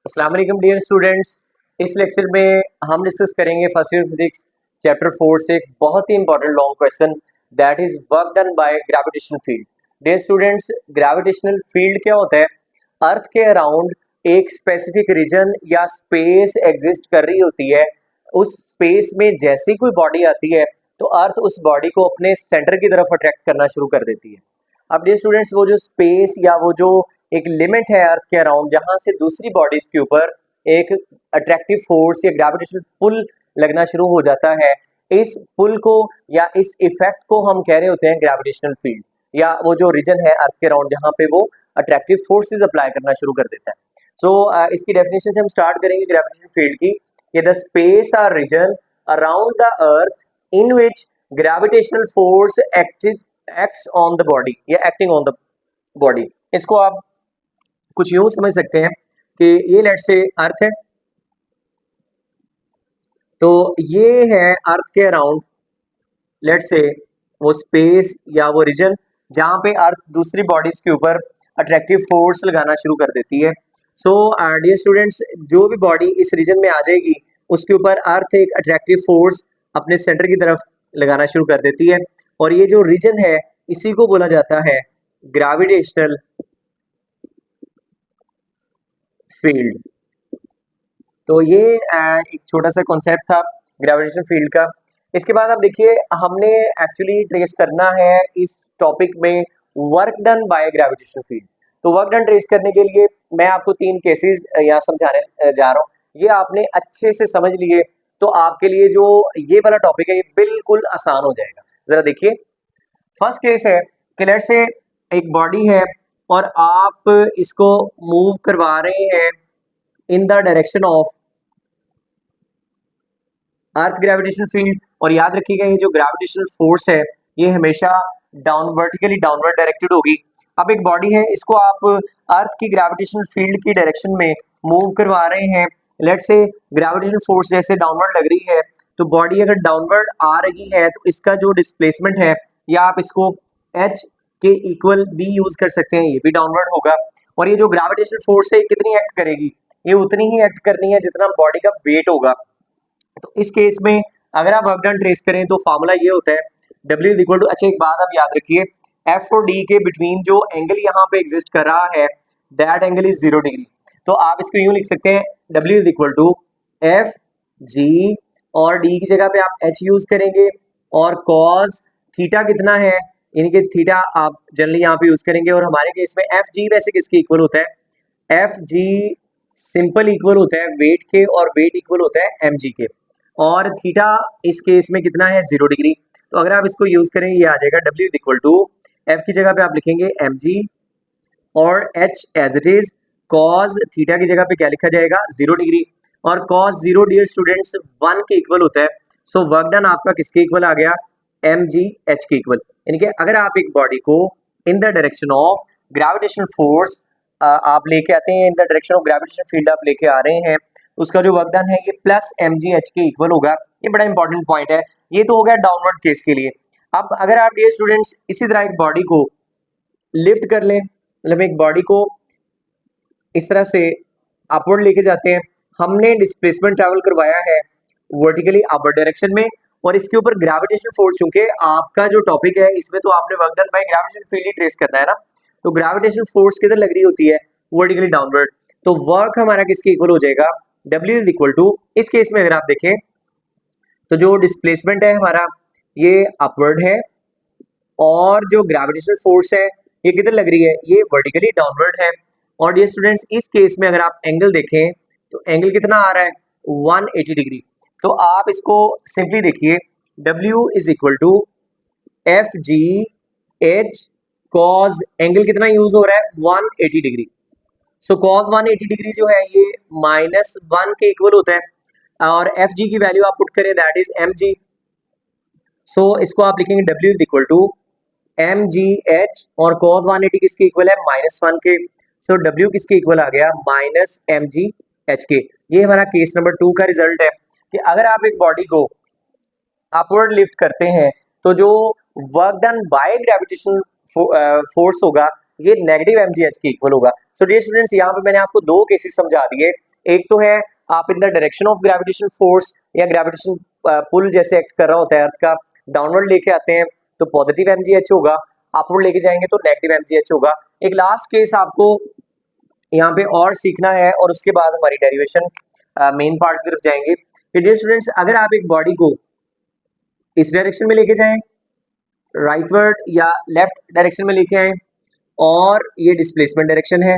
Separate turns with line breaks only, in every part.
अस्सलाम वालेकुम dear students. इस लेक्चर में हम डिस्कस करेंगे फर्स्ट ईयर फिजिक्स चैप्टर 4 से एक बहुत ही important long question that is work done by gravitational field. Dear students, gravitational field क्या होता है? अर्थ के अराउंड एक स्पेसिफिक रीजन या स्पेस एग्जिस्ट कर रही होती है। उस स्पेस में जैसी कोई बॉडी आती है तो अर्थ उस बॉडी को अपने सेंटर की तरफ अट्रैक्ट करना शुरू कर देती है। अब डियर स्टूडेंट्स, वो जो स्पेस या वो जो एक लिमिट है अर्थ के अराउंड जहां से दूसरी बॉडीज के ऊपर एक अट्रैक्टिव फोर्स या ग्रेविटेशनल पुल लगना शुरू हो जाता है, इस पुल को या इस इफेक्ट को हम कह रहे होते हैं ग्रेविटेशनल फील्ड, या वो जो रीजन है अर्थ के अराउंड जहां पे वो अट्रैक्टिव फोर्सेस अप्लाई करना शुरू कर देता है। सो इसकी डेफिनेशन से हम स्टार्ट करेंगे ग्रेविटेशनल फील्ड की। ये the space or region around the earth in which gravitational force acts on the body या एक्टिंग ऑन द बॉडी। इसको आप कुछ यूं समझ सकते हैं कि ये लेट से अर्थ है, तो ये है अर्थ के अराउंड लेट से वो स्पेस या वो रीजन जहां पे अर्थ दूसरी बॉडीज के ऊपर अट्रैक्टिव फोर्स लगाना शुरू कर देती है। सो डियर स्टूडेंट्स, जो भी बॉडी इस रीजन में आ जाएगी उसके ऊपर अर्थ एक अट्रैक्टिव फोर्स अपने सेंटर की तरफ लगाना शुरू कर देती है, और ये जो रीजन है इसी को बोला जाता है ग्रेविटेशनल फील्ड। तो ये एक छोटा सा कॉन्सेप्ट था ग्रेविटेशनल फील्ड का। इसके बाद आप देखिए, हमने एक्चुअली ट्रेस करना है इस टॉपिक में work done by gravitational field. तो वर्क डन ट्रेस करने के लिए मैं आपको 3 केसेस यहाँ समझाने जा रहा हूँ। ये आपने अच्छे से समझ लिए तो आपके लिए जो ये वाला टॉपिक है ये बिल्कुल आसान हो जाएगा। जरा देखिए, फर्स्ट केस है कि लेट्स से एक बॉडी है और आप इसको मूव करवा रहे हैं in the direction of earth gravitational field, और याद रखिएगा ये जो ग्रेविटेशनल फोर्स है ये हमेशा वर्टिकली डाउनवर्ड डायरेक्टेड होगी। अब एक बॉडी है, इसको आप अर्थ की ग्रेविटेशनल फील्ड की डायरेक्शन में मूव करवा रहे हैं। लेट्स से ग्रेविटेशनल फोर्स जैसे डाउनवर्ड लग रही है, तो बॉडी अगर डाउनवर्ड आ रही है तो इसका जो डिस्प्लेसमेंट है, या आप इसको एच के इक्वल भी यूज कर सकते हैं, ये भी डाउनवर्ड होगा। और ये जो ग्रेविटेशनल फोर्स है कितनी एक्ट करेगी? ये उतनी ही एक्ट करनी है जितना बॉडी का वेट होगा। तो इस केस में अगर आप वर्क डन ट्रेस करें तो फॉर्मूला ये होता है W इज इक्वल टू, अच्छा एक बात आप याद रखिए, F और D के बिटवीन जो एंगल यहाँ पे एग्जिस्ट कर रहा है दैट एंगल इज 0 डिग्री। तो आप इसको यूं लिख सकते हैं W is equal to F G, और D की जगह पे आप H यूज करेंगे, और cos थीटा कितना है, यानी कि थीटा आप जनरली यहाँ पे यूज करेंगे। और हमारे केस में एफ जी वैसे किसके इक्वल होता है? एफ जी सिंपल इक्वल होता है वेट के, और वेट इक्वल होता है एम जी के, और थीटा इस केस में कितना है? 0 डिग्री। तो अगर आप इसको यूज करें ये आ जाएगा W is equal to F की जगह पे आप लिखेंगे एम जी और H as it is, cos theta की जगह पे क्या लिखा जाएगा? 0 डिग्री, और cos 0 डियर स्टूडेंट्स 1 के इक्वल होता है। सो वर्क डन आपका किसके इक्वल आ गया? एम जी एच के इक्वल। यानी कि अगर आप एक बॉडी को in the direction of gravitational force आप लेके आते हैं, in the direction of gravitational field आप लेके आ रहे हैं, उसका जो वर्क डन है ये प्लस एम जी एच के इक्वल होगा। ये बड़ा इंपॉर्टेंट पॉइंट है। ये तो हो गया डाउनवर्ड केस के लिए। अब अगर आप ये स्टूडेंट्स इसी तरह एक बॉडी को लिफ्ट कर लें, मतलब एक बॉडी को इस तरह से अपवर्ड लेके जाते हैं, हमने डिस्प्लेसमेंट ट्रैवल करवाया है वर्टिकली अपवर्ड डायरेक्शन में, और इसके ऊपर ग्रेविटेशनल फोर्स, चूंकि आपका जो टॉपिक है इसमें तो आपने work done by gravitational field he trace करना है ना, तो ग्रेविटेशनल फोर्स किधर लग रही होती है? Vertically downward. तो वर्क हमारा किसके इक्वल हो जाएगा? W इज इक्वल टू, इस केस में अगर आप देखें तो जो डिस्प्लेसमेंट है हमारा ये अपवर्ड है, और जो ग्रेविटेशनल फोर्स है ये किधर लग रही है? ये वर्टिकली डाउनवर्ड है। और ये स्टूडेंट्स इस केस में अगर आप एंगल देखें तो एंगल कितना आ रहा है? 180 डिग्री। तो आप इसको सिंपली देखिए, W is equal to F G H cos angle कितना यूज हो रहा है? 180 डिग्री। सो कॉज 180 डिग्री जो है ये -1 के इक्वल होता है, और एफ जी की वैल्यू आप पुट करें that is M G. So इसको आप लिखेंगे W is equal to M G H, और कॉज 180 किसके इक्वल है? -1 के। सो W किसके इक्वल आ गया? -एम जी एच के। ये हमारा केस नंबर 2 का रिजल्ट है कि अगर आप एक बॉडी को अपवर्ड लिफ्ट करते हैं तो जो work done by gravitational force होगा ये नेगेटिव एम जी एच के इक्वल होगा। सो डियर स्टूडेंट्स, यहाँ पे मैंने आपको 2 केसेस समझा दिए, एक तो है आप in the direction of gravitation force या ग्रेविटेशन पुल जैसे एक्ट कर रहा होता है अर्थ का, डाउनवर्ड लेके आते हैं तो पॉजिटिव mgh होगा, अपवर्ड लेके जाएंगे तो नेगेटिव mgh होगा। एक लास्ट केस आपको यहाँ पे और सीखना है और उसके बाद हमारी डेरिवेशन मेन पार्ट की तरफ जाएंगे। डियर स्टूडेंट्स, अगर आप एक बॉडी को इस डायरेक्शन में लेके जाएं, राइटवर्ड या लेफ्ट डायरेक्शन में लेके आए और ये डिस्प्लेसमेंट डायरेक्शन है,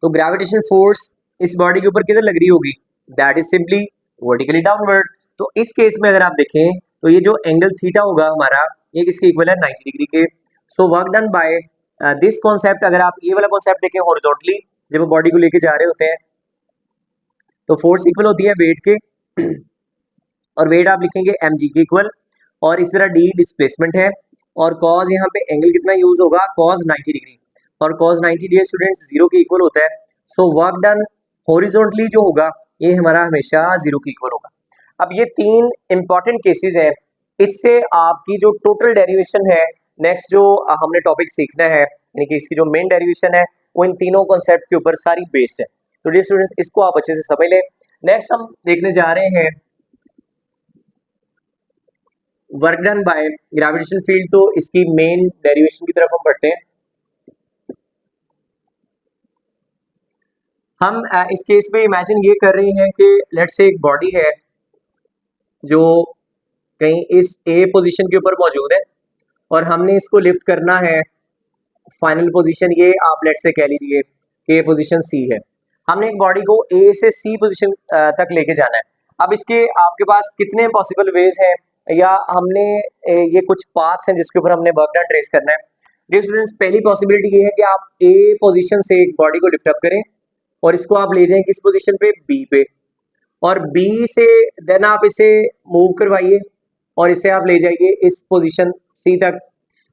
तो ग्रेविटेशन फोर्स इस बॉडी के ऊपर किधर लग रही होगी? That is simply vertically downward. तो इस केस में अगर आप देखें तो ये जो एंगल थीटा होगा हमारा, ये किसके इक्वल है? 90 डिग्री के। So work done by this concept, अगर आप ये वाला कॉन्सेप्ट देखें हॉरिजॉन्टली, जब बॉडी को लेके जा रहे होते हैं तो फोर्स इक्वल होती है वेट के और वेट आप लिखेंगे mg के इक्वल, और इस तरह d डिस्प्लेसमेंट है और cos यहाँ पे एंगल कितना यूज होगा? cos 90 डिग्री, और cos 90 डिग्री स्टूडेंट्स 0 के इक्वल होता है। सो वर्क डन हॉरिजॉन्टली जो होगा ये हमारा हमेशा 0 के इक्वल होगा। अब ये तीन इंपॉर्टेंट केसेस हैं, इससे आपकी जो टोटल डेरिवेशन है, नेक्स्ट जो हमने टॉपिक सीखना है यानी कि इसकी जो मेन डेरिवेशन है वो इन तीनों कॉन्सेप्ट के ऊपर सारी बेस्ड है। तो डियर स्टूडेंट्स, इसको आप अच्छे से समझ लें। नेक्स्ट हम देखने जा रहे हैं work done by gravitation field, तो इसकी मेन डेरिवेशन की तरफ हम बढ़ते हैं। हम इस केस में इमेजिन ये कर रहे हैं कि लेट्स से एक बॉडी है जो कहीं इस ए पोजीशन के ऊपर मौजूद है और हमने इसको लिफ्ट करना है, फाइनल पोजीशन ये आप लेट्स से कह लीजिए कि पोजीशन सी है। हमने एक बॉडी को ए से सी पोजीशन तक लेके जाना है। अब इसके आपके पास कितने पॉसिबल वेज हैं, या हमने ये कुछ पाथ्स हैं जिसके ऊपर हमने वर्क डन ट्रेस करना है। डियर स्टूडेंट्स, पहली पॉसिबिलिटी ये है कि आप ए पोजीशन से एक बॉडी को लिफ्ट अप करें और इसको आप ले जाएं किस पोजीशन पे? बी पे, और बी से देन आप इसे मूव करवाइए और इसे आप ले जाइए इस पोजीशन सी तक।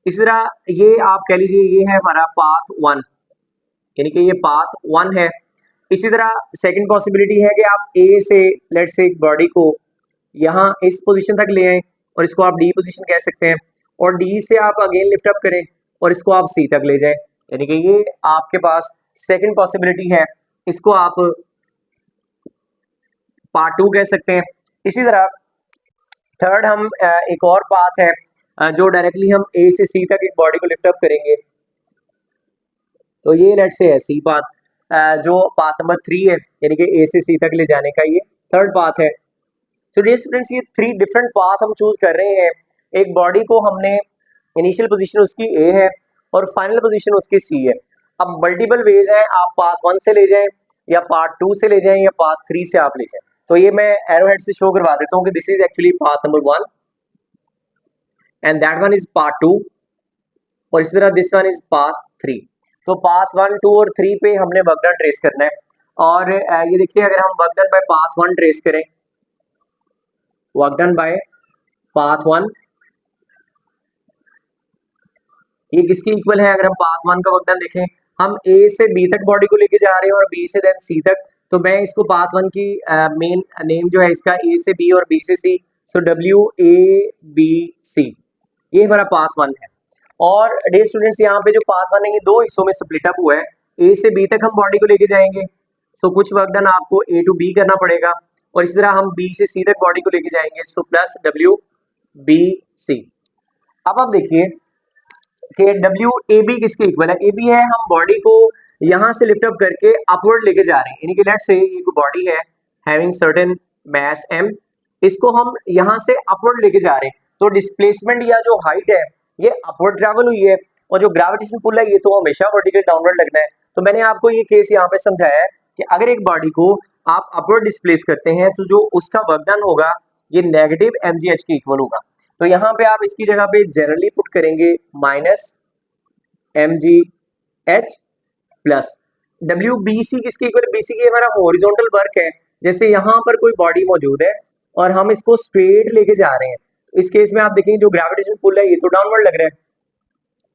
इस तरह ये आप कह लीजिए ये है हमारा पाथ 1, यानी कि ये पाथ 1 है। इसी तरह सेकंड पॉसिबिलिटी है कि आप ए से लेट्स से एक बॉडी को यहाँ इस पोजीशन तक ले आए और इसको आप डी पोजीशन कह सकते हैं, और डी से आप अगेन लिफ्ट अप करें और इसको आप सी तक ले जाएं, यानी कि ये आपके पास सेकंड पॉसिबिलिटी है। इसको आप पार्ट 2 कह सकते हैं। इसी तरह थर्ड हम एक और पाथ है जो डायरेक्टली हम ए से सी तक एक बॉडी को लिफ्ट अप करेंगे, तो ये लेट से है सी पाथ, जो पाथ नंबर 3 है, यानी कि ए से सी तक ले जाने का ये थर्ड पाथ है। सो डियर स्टूडेंट्स, ये 3 डिफरेंट पाथ हम चूज कर रहे हैं। एक बॉडी को हमने इनिशियल पोजीशन उसकी ए है और फाइनल पोजीशन उसकी सी है। अब मल्टीपल वेज हैं, आप पाथ 1 से ले जाएं या पार्ट 2 से ले जाएं या पाथ 3 से आप ले जाएं। तो ये मैं एरोहेड से शो करवा देता हूँ कि this is actually path number 1 and that one is part 2, और इसी तरह दिस वन इज पाथ 3। तो पाथ 1, 2 और 3 पे हमने वर्क डन ट्रेस करना है। और ये देखिए, अगर हम work done bye path 1 trace करें, वर्क डन बाय पाथ 1 ये किसके इक्वल है? अगर हम पाथ 1 का वर्क डन देखें, हम ए से बी तक बॉडी को लेके जा रहे हैं और बी से देन सी तक, तो मैं इसको पाथ 1 की मेन नेम जो है इसका ए से बी और बी से सी, सो WABC, ये हमारा पाथ 1 है। और डियर स्टूडेंट्स, यहाँ पे जो पाथ 1 है ये 2 हिस्सों में स्प्लिट अप हुआ है। ए से बी तक हम बॉडी को लेके जाएंगे, सो कुछ वर्क डन आपको A to B करना पड़ेगा, और इस तरह हम बी से सी तक बॉडी को लेके जाएंगे, सो प्लस WBC। अब आप देखिए कि WAB किसके इक्वल है? AB है, हम बॉडी को यहाँ से लिफ्ट अप करके अपवर्ड लेके जा रहे हैं, यानी कि लेट्स से ये बॉडी है हैविंग सर्टेन मास m, इसको हम यहाँ से अपवर्ड लेके जा रहे हैं, तो डिस्प्लेसमेंट या जो हाइट है ये अपवर्ड ट्रैवल हुई है, और जो ग्रेविटेशन पुल है ये तो हमेशा वर्टिकल डाउनवर्ड लगना है। तो मैंने आपको ये केस यहाँ पे समझाया है कि अगर एक बॉडी को आप अपवर्ड डिस्प्लेस करते हैं तो जो उसका वर्क डन होगा ये नेगेटिव mgh के इक्वल होगा। तो यहाँ पे आप इसकी जगह पे जनरली पुट करेंगे माइनस mgh प्लस WBC किसके इक्वल? BC की हमारा हॉरिजॉन्टल वर्क है, जैसे यहाँ पर कोई बॉडी मौजूद है और हम इसको स्ट्रेट लेके जा रहे हैं, इस केस में आप देखेंगे जो ग्रेविटेशन पुल है ये तो डाउनवर्ड लग रहा है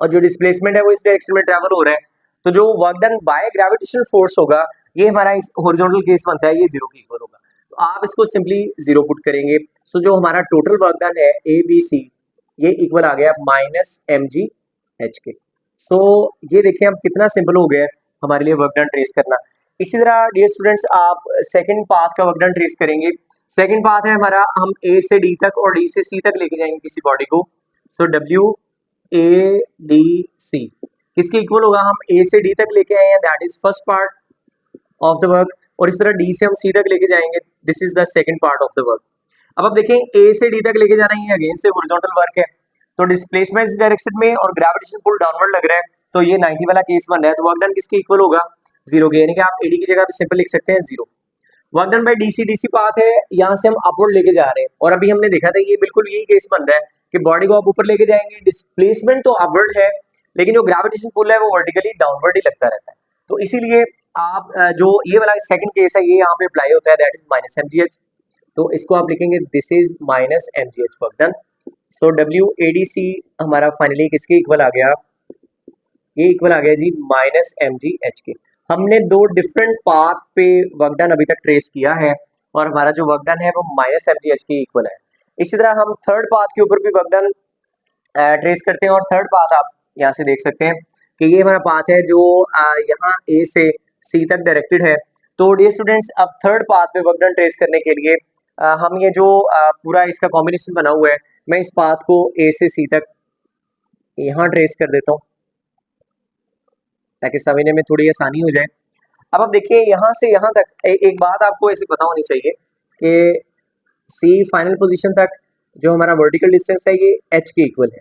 और जो डिस्प्लेसमेंट है वो इस डायरेक्शन में ट्रैवल हो रहा है, तो जो work done by gravitational force होगा ये हमारा इस हॉरिजॉन्टल केस बनता है, ये 0 के इक्वल होगा। तो आप इसको सिंपली 0 पुट करेंगे, सो जो हमारा टोटल वर्क डन है ABC ये इक्वल आ गया माइनस mgh के। सो ये देखें अब कितना सिंपल हो गया है हमारे लिए वर्क डन ट्रेस करना। इसी तरह डियर स्टूडेंट्स आप सेकंड पाथ का वर्क डन ट्रेस करेंगे। सेकंड पाथ है हमारा, हम ए से डी तक और डी से सी तक लेके जाएंगे किसी बॉडी को। सो डब्ल्यू ए डी सी किसके इक्वल होगा, हम ए से डी तक लेके आए हैं, that is first part of the work, और इस तरह डी से हम सी तक लेके जाएंगे, this is the second part of the work. अब आप देखें ए से डी तक लेके जाना है, अगेन से हॉरिजॉन्टल वर्क है, तो डिस्प्लेसमेंट इस डायरेक्शन में और ग्रेविटेशन पुल डाउनवर्ड लग रहा है, तो ये 90 वाला केस बन रहा है, तो वर्क डन किसके इक्वल होगा, जीरो के, यानी कि आप एडी की जगह पे सिंपल लिख सकते हैं zero. Work done by DC, DC path है, यहाँ से हम अपवर्ड लेके जा रहे हैं, और अभी हमने देखा था ये बिल्कुल यही केस बन रहा है कि बॉडी को आप ऊपर लेके जाएंगे, डिस्प्लेसमेंट तो अपवर्ड है लेकिन जो ग्रेविटेशन पुल है वो वर्टिकली डाउनवर्ड ही लगता रहता है, तो इसीलिए आप जो ये वाला सेकंड केस है ये यहाँ पे अप्लाई होता है, दैट इज माइनस mgh, तो इसको आप लिखेंगे this is minus mgh work done. So W A D C हमारा फाइनली किसके इक्वल आ गया, ये इक्वल आ गया जी माइनस mgh के। हमने दो डिफरेंट पाथ पे वर्क डन अभी तक ट्रेस किया है और हमारा जो वर्क डन है वो माइनस mgh के इक्वल है। इसी तरह हम थर्ड पाथ के ऊपर भी वर्क डन ट्रेस करते हैं, और थर्ड पाथ आप यहाँ से देख सकते हैं कि ये हमारा पाथ है जो यहाँ ए से सी तक डायरेक्टेड है। तो डियर स्टूडेंट्स अब थर्ड पाथ पे वर्क डन ट्रेस करने के लिए हम ये जो पूरा इसका कॉम्बिनेशन बना हुआ है, मैं इस पाथ को ए से सी तक यहाँ ट्रेस कर देता हूँ ताकि समझने में थोड़ी आसानी हो जाए। अब आप देखिए यहाँ से यहाँ तक एक बात आपको ऐसे पता होनी चाहिए कि सी फाइनल पोजीशन तक जो हमारा वर्टिकल डिस्टेंस है ये एच के इक्वल है।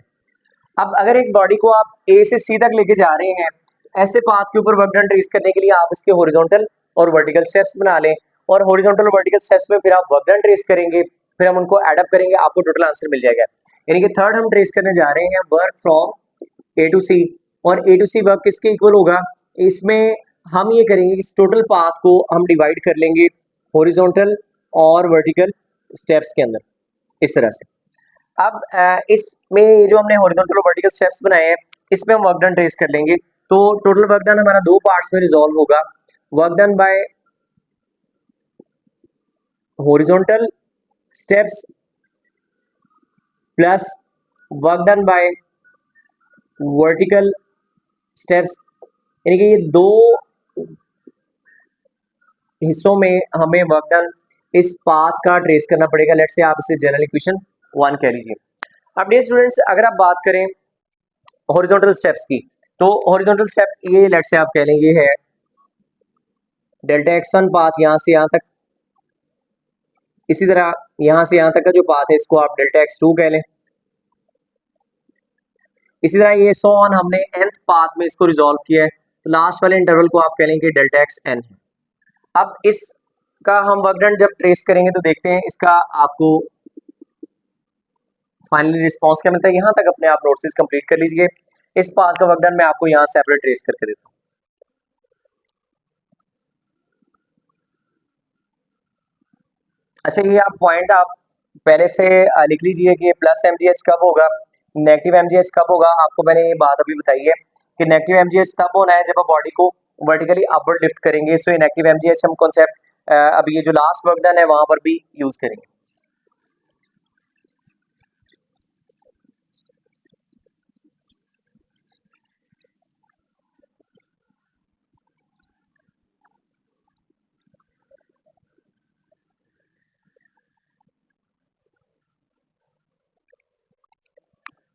अब अगर एक बॉडी को आप ए से सी तक लेके जा रहे हैं, ऐसे पाथ के ऊपर वर्क डन ट्रेस करने के लिए आप इसके हॉरिजॉन्टल और वर्टिकल स्टेप्स बना लें, और हॉरिजॉन्टल और वर्टिकल स्टेप्स में फिर आप वर्क डन ट्रेस करेंगे, फिर हम उनको एड अप करेंगे, आपको टोटल आंसर मिल जाएगा। यानी कि थर्ड हम ट्रेस करने जा रहे हैं वर्क फ्रॉम ए टू सी, और ए टू सी वर्क किसके इक्वल होगा, इसमें हम ये करेंगे इस टोटल पाथ को हम डिवाइड कर लेंगे हॉरिजॉन्टल और वर्टिकल स्टेप्स के अंदर, इस तरह से। अब इसमें जो हमने हॉरिजॉन्टल और वर्टिकल स्टेप्स बनाए हैं इसमें हम वर्क डन ट्रेस कर लेंगे, तो टोटल वर्क डन हमारा दो पार्ट्स में रिजॉल्व होगा, work done bye horizontal steps plus work done bye vertical steps, यानी कि ये दो हिस्सों में हमें वर्क डन इस पाथ का ट्रेस करना पड़ेगा। लेट्स से आप इसे जनरल इक्वेशन 1 कह लीजिए। अब डियर स्टूडेंट्स अगर आप बात करें हॉरिजॉन्टल स्टेप्स की, तो हॉरिजॉन्टल स्टेप ये लेट्स से आप कह लेंगे है डेल्टा x1 पाथ यहाँ से यहाँ तक, इसी तरह यहाँ से यहाँ तक का जो पाथ है इसको आप डेल्टा x2 कह लें, इसी तरह ये सो ऑन हमने nth पाथ में इसको रिजॉल्व किया है, तो लास्ट वाले इंटरवल को आप कह लेंगे डेल्टा xn है। अब इसका हम वर्क डन जब ट्रेस करेंगे तो देखते हैं इसका आपको फाइनली रिस्पॉन्स क्या मिलता है। यहाँ तक अपने आप नोट्स कंप्लीट कर लीजिए, इस पाथ का वर्क डन मैं आपको यहाँ सेपरेट ट्रेस करके देता हूँ। अच्छा ये आप पॉइंट आप पहले से लिख लीजिए कि प्लस mgh कब होगा, नेगेटिव mgh कब होगा। आपको मैंने ये बात अभी बताई है कि नेगेटिव mgh तब होना है जब आप बॉडी को वर्टिकली अपवर्ड लिफ्ट करेंगे, सो ये नेगेटिव mgh हम कॉन्सेप्ट अभी ये जो लास्ट वर्क डन है वहां पर भी यूज करेंगे।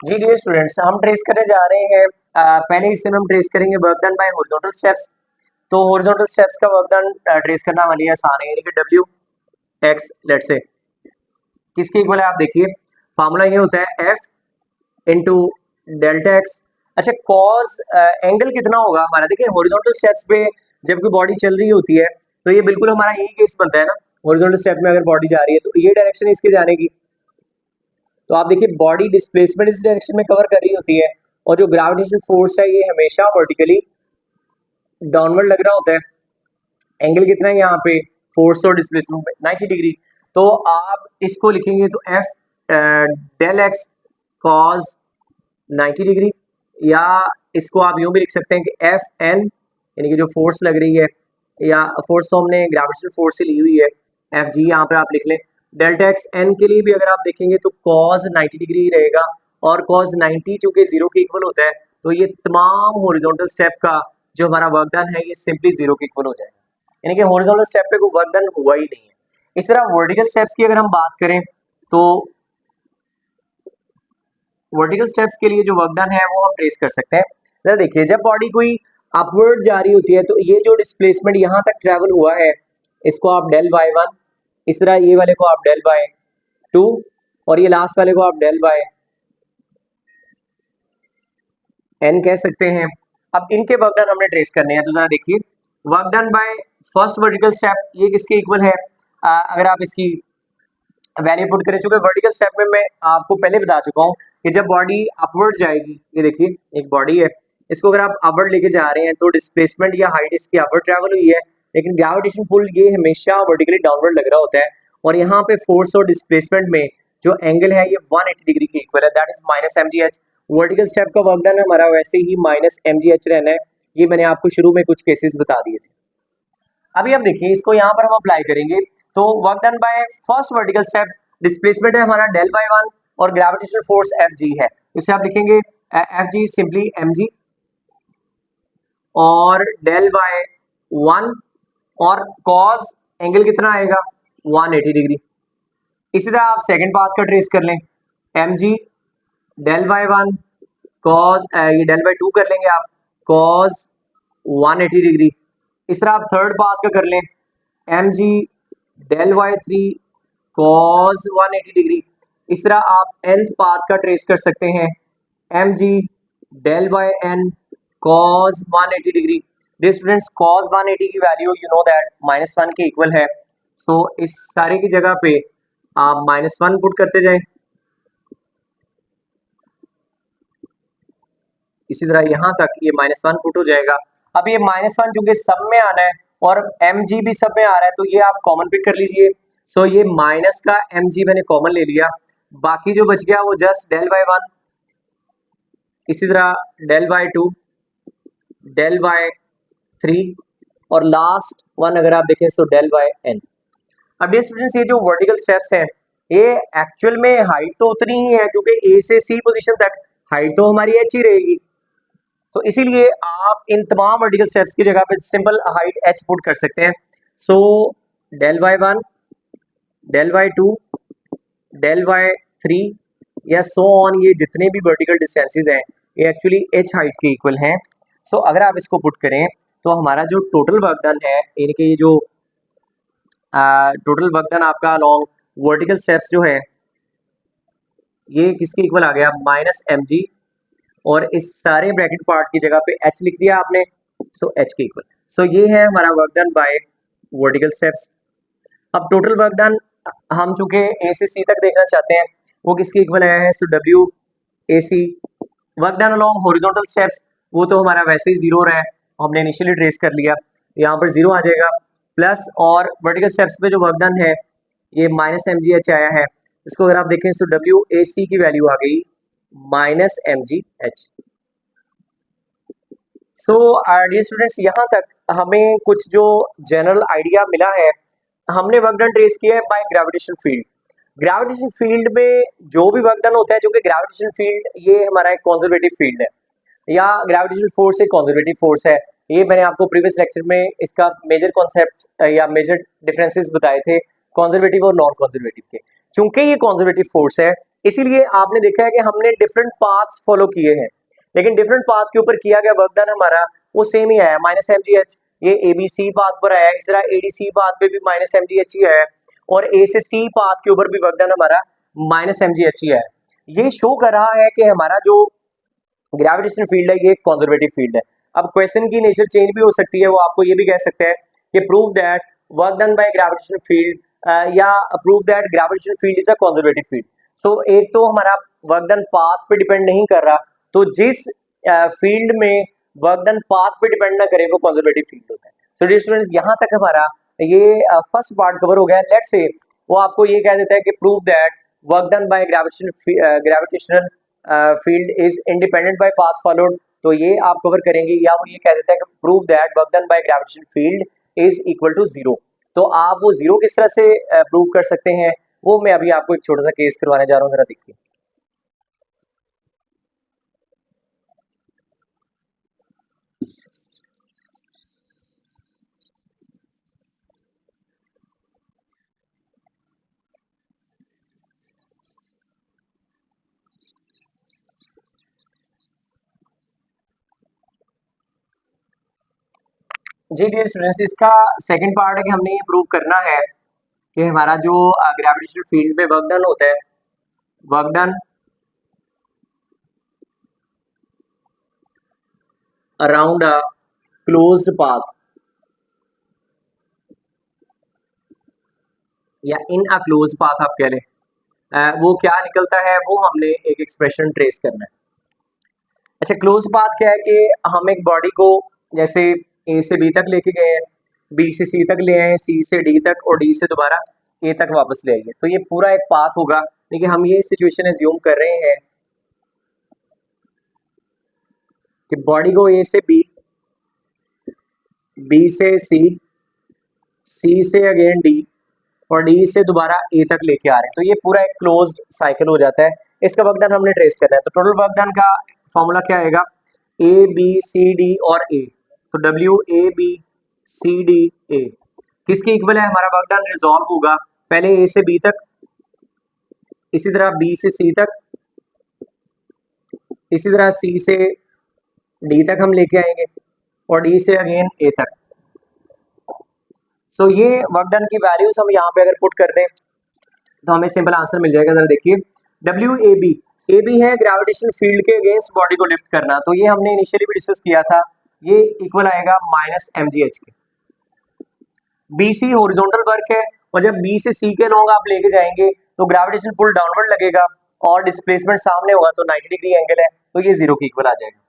जी डियर स्टूडेंट्स हम ट्रेस करने जा रहे हैं, पहले हिस्से में हम ट्रेस करेंगे work done bye horizontal steps. तो हॉरिजॉन्टल स्टेप्स का वर्क डन ट्रेस करना हमारे लिए आसान है, यानी कि डब्ल्यू एक्स लेट्स से किसके इक्वल है, आप देखिए फार्मूला ये होता है एफ इंटू डेल्टा एक्स। अच्छा कॉज एंगल कितना होगा हमारा, देखिए हॉरिजॉन्टल स्टेप्स पे जब कोई बॉडी चल रही होती है तो ये बिल्कुल हमारा यही केस बनता है ना, हॉरिजॉन्टल स्टेप में अगर बॉडी जा रही है तो ये डायरेक्शन इसके जाने की, तो आप देखिए बॉडी डिस्प्लेसमेंट इस डायरेक्शन में कवर कर रही होती है, और जो ग्रेविटेशनल फोर्स है ये हमेशा वर्टिकली डाउनवर्ड लग रहा होता है। एंगल कितना है यहाँ पे, फोर्स और डिस्प्लेसमेंट में 90 डिग्री, तो आप इसको लिखेंगे तो F del X cos 90 degree, या इसको आप यूं भी लिख सकते हैं कि एफ एन यानी कि जो फोर्स लग रही है, या फोर्स तो हमने ग्रेविटेशनल फोर्स से ली हुई है, एफ जी यहाँ पर आप लिख लें। डेल्टा एक्स एन के लिए भी अगर आप देखेंगे तो कॉज 90 डिग्री ही रहेगा, और कॉज 90 चूंकि 0 के इक्वल होता है तो ये तमाम हॉरिजॉन्टल स्टेप का जो हमारा वर्क डन है ये सिंपली 0 के इक्वल हो जाएगा। यानी कि हॉरिजॉन्टल स्टेप पे कोई वर्क डन हुआ ही नहीं है। इस तरह वर्टिकल स्टेप्स की अगर हम बात करें तो वर्टिकल स्टेप्स के लिए जो वर्क डन है वो हम ट्रेस कर सकते हैं। जरा देखिए, जब बॉडी कोई अपवर्ड जा रही होती है तो ये जो डिस्प्लेसमेंट यहाँ तक ट्रेवल हुआ है इसको आप डेल बाय 1, इस तरह ये वाले को आप डेल बाय 2 और ये लास्ट वाले को आप डेल बाय n कह सकते हैं। अब इनके वर्क डन हमने ट्रेस करने हैं, तो जरा देखिए work done by first vertical step ये किसके इक्वल है? अगर आप इसकी वैल्यू पुट करें, चूंकि वर्टिकल स्टेप में मैं आपको पहले बता चुका हूँ कि जब बॉडी अपवर्ड जाएगी, ये देखिए एक बॉडी है, इसको अगर आप अपवर्ड लेके जा रहे हैं तो डिस्प्लेसमेंट या हाइट इसकी अपवर्ड ट्रैवल हुई है, लेकिन ग्रेविटेशन पुल ये हमेशा वर्टिकली डाउनवर्ड लग रहा होता है और यहाँ पे फोर्स और डिस्प्लेसमेंट में जो एंगल है ये 180 डिग्री के इक्वल है, that is minus mgh। Vertical step का वर्क डन हमारा वैसे ही माइनस mgh रहना है, ये मैंने आपको शुरू में कुछ केसेस बता दिए थे। अभी आप देखिए इसको यहाँ पर हम अप्लाई करेंगे तो work done by first vertical step displacement है हमारा डेल बाय 1 और ग्रेविटेशनल फोर्स Fg है, इसे आप लिखेंगे Fg सिंपली mg और डेल बाय 1 और कॉस एंगल कितना आएगा 180 डिग्री। इसी तरह आप सेकंड पाथ का ट्रेस कर लें, mg डेल बाय 1 कॉस, ये डेल बाय 2 कर लेंगे आप कॉस 180 डिग्री। इस तरह आप थर्ड पाथ का कर लें, mg del by 3 cos 180 degree. इस तरह आप nth पाथ का ट्रेस कर सकते हैं, mg del by n cos 180 degree. Dear students, cos 180 की वैल्यू यू नो दैट -1 के इक्वल है, सो इस सारे की जगह पे आप -1 पुट करते जाएं। इसी तरह यहाँ तक ये -1 पुट हो जाएगा। अब ये -1 चूंकि सब में आना है और mg भी सब में आ रहा है तो ये आप कॉमन पिक कर लीजिए। सो ये माइनस का mg मैंने कॉमन ले लिया, बाकी जो बच गया वो जस्ट डेल बाय 1, इसी तरह डेल बाय 2, डेल बाय 3 और लास्ट वन अगर आप देखें तो डेल बाय n। अब ये स्टूडेंट्स ये जो वर्टिकल स्टेप्स हैं ये एक्चुअल में हाइट तो उतनी ही है क्योंकि ए से सी पोजीशन तक हाइट तो हमारी h ही रहेगी, तो इसीलिए आप इन तमाम वर्टिकल स्टेप्स की जगह पे सिंपल हाइट h पुट कर सकते हैं। So del by 1, del by 2, del by 3 या सो ऑन, ये जितने भी वर्टिकल डिस्टेंसेस हैं ये एक्चुअली h हाइट के इक्वल हैं। सो अगर आप इसको पुट करें तो हमारा जो टोटल वर्क डन है, यानी कि ये जो टोटल वर्क डन आपका अलॉन्ग वर्टिकल स्टेप्स जो है ये किसके इक्वल आ गया -mg और इस सारे ब्रैकेट पार्ट की जगह पे h लिख दिया आपने, सो h के इक्वल। सो ये है हमारा work done bye vertical steps. अब टोटल वर्क डन हम चूंकि a से c तक देखना चाहते हैं वो किसके इक्वल आया है, सो w ac। Work done along horizontal steps वो तो हमारा वैसे ही जीरो रहा है, हमने इनिशियली ट्रेस कर लिया, यहाँ पर जीरो आ जाएगा, प्लस और वर्टिकल स्टेप्स पे जो वर्क डन है ये -mgh आया है, इसको अगर आप देखें तो WAC की वैल्यू आ गई -mgh। सो डियर स्टूडेंट्स, यहाँ तक हमें कुछ जो जनरल आइडिया मिला है, हमने वर्क डन ट्रेस किया है by gravitation field. Gravitation field में जो भी वर्क डन होता है, क्योंकि ग्रेविटेशन फील्ड ये हमारा एक कंजर्वेटिव फील्ड है या ग्रेविटेशनल फोर्स एक कंजर्वेटिव फोर्स है, ये मैंने आपको प्रीवियस लेक्चर में इसका मेजर कॉन्सेप्ट या मेजर डिफरेंसेस बताए थे कंजर्वेटिव और नॉन कंजर्वेटिव के। चूंकि ये कंजर्वेटिव फोर्स है इसीलिए आपने देखा है कि हमने डिफरेंट पाथ्स फॉलो किए हैं, लेकिन डिफरेंट पाथ के ऊपर किया गया वर्क डन हमारा वो सेम ही आया -mgh। ये ABC पाथ पर आया, इस तरह ADC पाथ पे भी -mgh ही आया और A से C पाथ के ऊपर भी वर्क डन हमारा -mgh ही आया। ये शो कर रहा है कि हमारा जो ग्रेविटेशन फील्ड है ये एक कंजर्वेटिव फील्ड है। अब क्वेश्चन की नेचर चेंज भी हो सकती है, वो आपको ये भी कह सकते हैं कि prove that work done by gravitation field या prove that gravitation field is a conservative field. So एक तो हमारा वर्क डन पाथ पे डिपेंड नहीं कर रहा, तो जिस फील्ड में वर्क डन पाथ पे डिपेंड ना करे वो कंजर्वेटिव फील्ड होता है। सो डियर स्टूडेंट्स, यहाँ तक हमारा ये फर्स्ट पार्ट कवर हो गया। लेट्स से वो आपको ये कह देता है कि prove that work done by gravitational field is independent by path followed, तो ये आप कवर करेंगे, या वो ये कह देता है कि prove that work done by gravitation field is equal to zero. तो आप वो जीरो किस तरह से प्रूव कर सकते हैं वो मैं अभी आपको एक छोटा सा केस करवाने जा रहा हूँ, जरा देखिए। जी डियर स्टूडेंट्स, इसका सेकंड पार्ट है कि हमने ये प्रूव करना है कि हमारा जो ग्रेविटेशनल फील्ड में वर्क डन होता है, work done around a closed path या इन अ क्लोज पाथ आप कह लें, वो क्या निकलता है, वो हमने एक एक्सप्रेशन ट्रेस करना है। अच्छा, क्लोज पाथ क्या है कि हम एक बॉडी को जैसे ए से बी तक लेके गए हैं, बी से सी तक ले आए, सी से डी तक और डी से दोबारा ए तक वापस ले आएंगे, तो ये पूरा एक पाथ होगा। लेकिन हम ये सिचुएशन एज्यूम कर रहे हैं कि बॉडी को ए से बी, बी से सी, सी से अगेन डी और डी से दोबारा ए तक लेके आ रहे हैं, तो ये पूरा एक क्लोज्ड साइकिल हो जाता है। इसका वर्क डन हमने ट्रेस करना है, तो टोटल वर्क डन का फॉर्मूला क्या आएगा, ए बी सी डी और ए, तो W A B C D A किसके इक्वल है, हमारा वर्क डन रिजॉल्व होगा पहले ए से बी तक, इसी तरह बी से सी तक, इसी तरह सी से डी तक हम लेके आएंगे और डी से अगेन ए तक। सो ये वर्क डन की वैल्यूज हम यहाँ पे अगर पुट कर दें तो हमें सिंपल आंसर मिल जाएगा। जरा देखिए, डब्ल्यू ए बी है ग्रेविटेशनल फील्ड के अगेंस्ट बॉडी को लिफ्ट करना, तो ये हमने इनिशियली भी डिस्कस किया था, ये इक्वल आएगा माइनस mgh के। बी सी हॉरिजॉन्टल वर्क है और जब बी से सी के लॉन्ग आप लेके जाएंगे तो ग्रेविटेशनल पुल डाउनवर्ड लगेगा और डिस्प्लेसमेंट सामने होगा, तो 90 डिग्री एंगल है, तो ये जीरो के इक्वल आ जाएगा।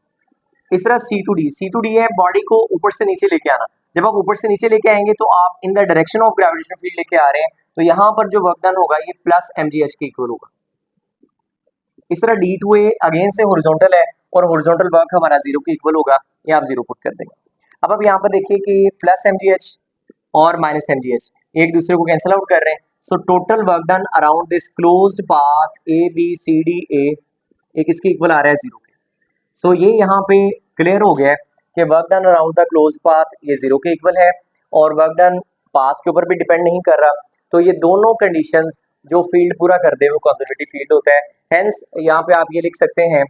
इस तरह सी टू डी है बॉडी को ऊपर से नीचे लेके आना, जब आप ऊपर से नीचे लेके आएंगे तो आप in the direction of gravitational field लेके आ रहे हैं, तो यहाँ पर जो वर्क डन होगा ये प्लस mgh के इक्वल होगा। इस तरह D2A अगेन से हॉरिजॉन्टल है और हॉरिजॉन्टल वर्क हमारा जीरो के इक्वल होगा, ये आप जीरो पुट कर देंगे। अब आप यहाँ पर देखिए कि प्लस mgh और माइनस mgh एक दूसरे को कैंसिल आउट कर रहे हैं, so total work done around this closed path A B C D A एक इसके इक्वल आ रहा है जीरो के। सो ये यहाँ पे क्लियर हो गया है कि work done around the close path ये जीरो के इक्वल है और वर्क डन पाथ के ऊपर भी डिपेंड नहीं कर रहा, तो ये दोनों कंडीशंस जो फील्ड पूरा कर दे वो कंजर्वेटिव फील्ड होता है। हेंस यहाँ पे आप ये लिख सकते हैं,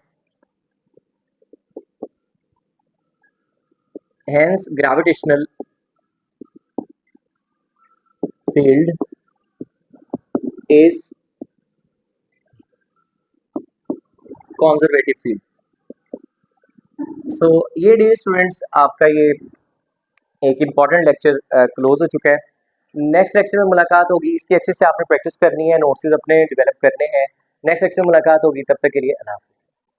hence gravitational field is conservative field. So ये डियर स्टूडेंट्स आपका ये एक इम्पॉर्टेंट लेक्चर क्लोज हो चुका है। नेक्स्ट लेक्चर में मुलाकात होगी, इसकी अच्छे से आपने प्रैक्टिस करनी है, नोट्स अपने डेवलप करने हैं। नेक्स्ट लेक्चर में मुलाकात होगी, तब तक के लिए अल्लाह हाफ़िज़।